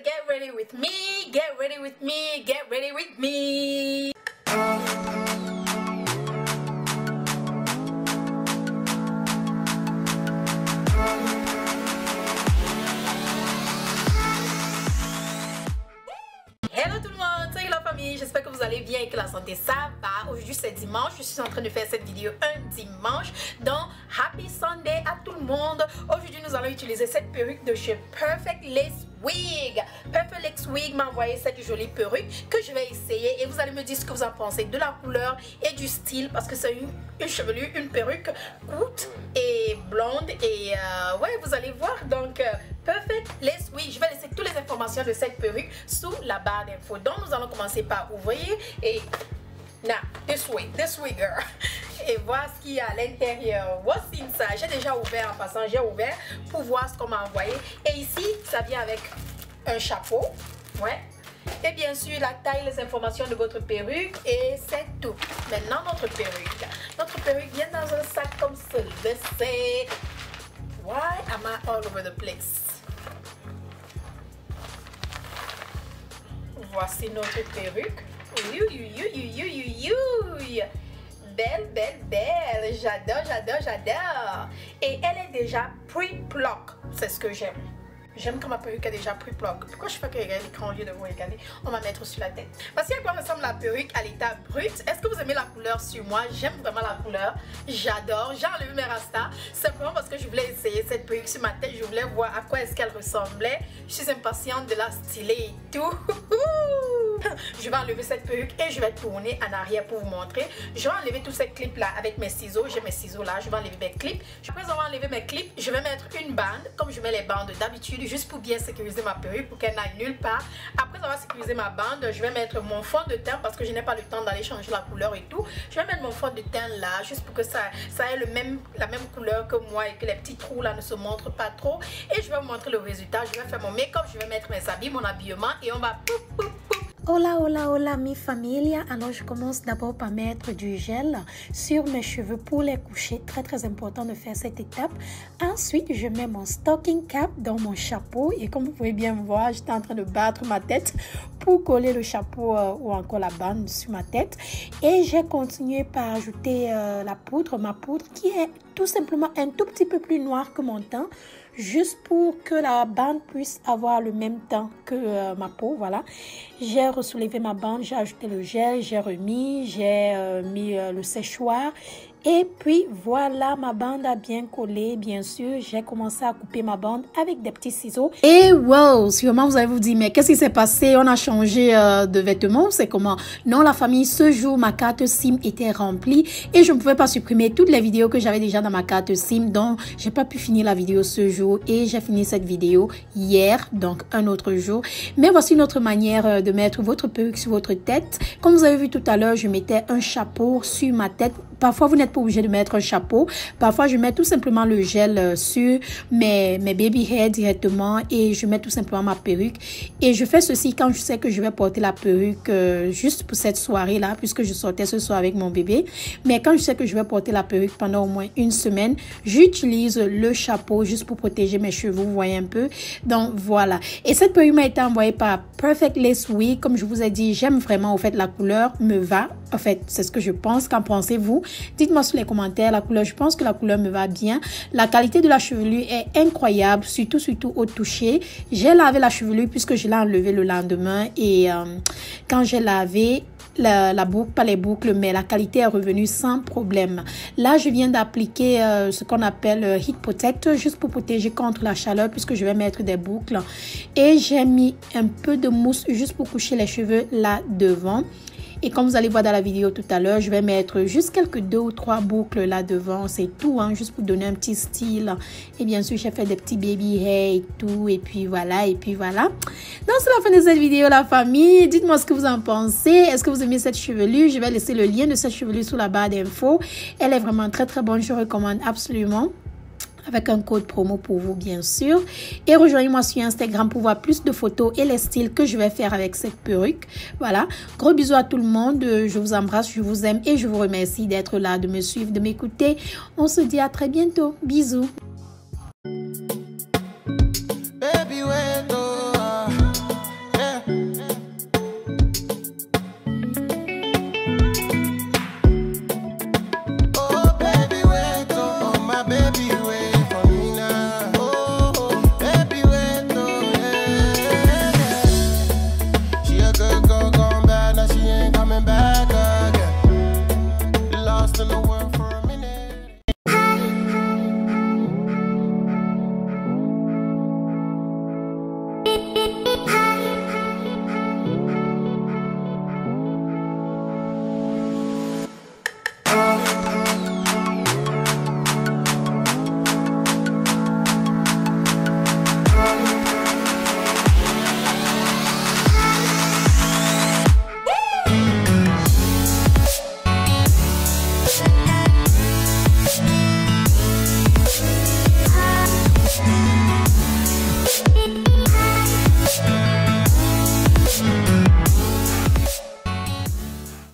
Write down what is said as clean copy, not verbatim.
get ready with me, get ready with me, get ready with me. Hello tout le monde, salut la famille, j'espère que vous allez bien et que la santé ça va. Aujourd'hui c'est dimanche, je suis en train de faire cette vidéo un dimanche, donc Happy Sunday à tout le monde. Aujourd'hui nous allons utiliser cette perruque de chez Perfect Lace Wig. Perfect Lace Wig m'a envoyé cette jolie perruque que je vais essayer et vous allez me dire ce que vous en pensez de la couleur et du style, parce que c'est une chevelure, une perruque courte et blonde et ouais, vous allez voir. Donc Perfect Lace Wig, je vais laisser toutes les informations de cette perruque sous la barre d'infos. Donc nous allons commencer par ouvrir et now this way girl, et voir ce qu'il y a à l'intérieur. What's inside? J'ai déjà ouvert en passant, j'ai ouvert pour voir ce qu'on m'a envoyé. Et ici ça vient avec un chapeau, ouais, et bien sûr la taille, les informations de votre perruque, et c'est tout. Maintenant notre perruque vient dans un sac comme celui-ci. Why am I all over the place? Voici notre perruque. Belle, belle, belle. J'adore. Et elle est déjà pre-pluck. C'est ce que j'aime. J'aime quand ma perruque est déjà pre-pluck. Pourquoi je fais que regarder l'écran au lieu de vous regarder? On va mettre sur la tête. Voici à quoi ressemble la perruque à l'état brut. Est-ce que vous aimez la couleur sur moi? J'aime vraiment la couleur. J'adore. J'ai enlevé mes rastas simplement parce que je voulais essayer cette perruque sur ma tête. Je voulais voir à quoi est-ce qu'elle ressemblait. Je suis impatiente de la styler et tout. Je vais enlever cette perruque et je vais tourner en arrière pour vous montrer. Je vais enlever tous ces clips là avec mes ciseaux. J'ai mes ciseaux là. Je vais enlever mes clips. Après avoir enlevé mes clips, je vais mettre une bande comme je mets les bandes d'habitude, juste pour bien sécuriser ma perruque, pour qu'elle n'aille nulle part. Après avoir sécurisé ma bande, je vais mettre mon fond de teint parce que je n'ai pas le temps d'aller changer la couleur et tout. Je vais mettre mon fond de teint là, juste pour que ça ait la même couleur que moi et que les petits trous là ne se montrent pas trop. Et je vais vous montrer le résultat. Je vais faire mon make-up, je vais mettre mes habits, mon habillement et on va Hola mi familia. Alors je commence d'abord par mettre du gel sur mes cheveux pour les coucher. Très important de faire cette étape. Ensuite je mets mon stocking cap dans mon chapeau et comme vous pouvez bien voir, j'étais en train de battre ma tête pour coller le chapeau ou encore la bande sur ma tête. Et j'ai continué par ajouter ma poudre qui est tout simplement un tout petit peu plus noire que mon teint, juste pour que la bande puisse avoir le même teint que ma peau. Voilà, j'ai ressoulevé ma bande, j'ai ajouté le gel, j'ai remis, j'ai mis le séchoir. Et puis voilà, ma bande a bien collé. Bien sûr, j'ai commencé à couper ma bande avec des petits ciseaux. Et wow, sûrement vous allez vous dire, mais qu'est-ce qui s'est passé? On a changé de vêtements, c'est comment? Non, la famille, ce jour, ma carte SIM était remplie et je ne pouvais pas supprimer toutes les vidéos que j'avais déjà dans ma carte SIM. Donc, j'ai pas pu finir la vidéo ce jour et j'ai fini cette vidéo hier, donc un autre jour. Mais voici une autre manière de mettre votre perruque sur votre tête. Comme vous avez vu tout à l'heure, je mettais un chapeau sur ma tête. Parfois, vous n'êtes pas obligé de mettre un chapeau. Parfois, je mets tout simplement le gel sur mes baby hairs directement et je mets tout simplement ma perruque. Et je fais ceci quand je sais que je vais porter la perruque juste pour cette soirée-là, puisque je sortais ce soir avec mon bébé. Mais quand je sais que je vais porter la perruque pendant au moins une semaine, j'utilise le chapeau juste pour protéger mes cheveux, vous voyez un peu. Donc, voilà. Et cette perruque m'a été envoyée par Perfect Lace Wig. Comme je vous ai dit, j'aime vraiment, au fait, la couleur me va. En fait, c'est ce que je pense. Qu'en pensez-vous? Dites-moi sur les commentaires la couleur. Je pense que la couleur me va bien. La qualité de la chevelure est incroyable, surtout au toucher. J'ai lavé la chevelure puisque je l'ai enlevée le lendemain et quand j'ai lavé la boucle, pas les boucles, mais la qualité est revenue sans problème. Là, je viens d'appliquer ce qu'on appelle Heat Protector, juste pour protéger contre la chaleur, puisque je vais mettre des boucles. Et j'ai mis un peu de mousse juste pour coucher les cheveux là devant. Et comme vous allez voir dans la vidéo tout à l'heure, je vais mettre juste quelques 2 ou 3 boucles là devant. C'est tout, hein, juste pour donner un petit style. Et bien sûr, j'ai fait des petits baby hair et tout. Et puis voilà, Donc, c'est la fin de cette vidéo, la famille. Dites-moi ce que vous en pensez. Est-ce que vous aimez cette chevelure? Je vais laisser le lien de cette chevelure sous la barre d'infos. Elle est vraiment très bonne. Je recommande absolument. Avec un code promo pour vous, bien sûr. Et rejoignez-moi sur Instagram pour voir plus de photos et les styles que je vais faire avec cette perruque. Voilà. Gros bisous à tout le monde. Je vous embrasse, je vous aime et je vous remercie d'être là, de me suivre, de m'écouter. On se dit à très bientôt. Bisous.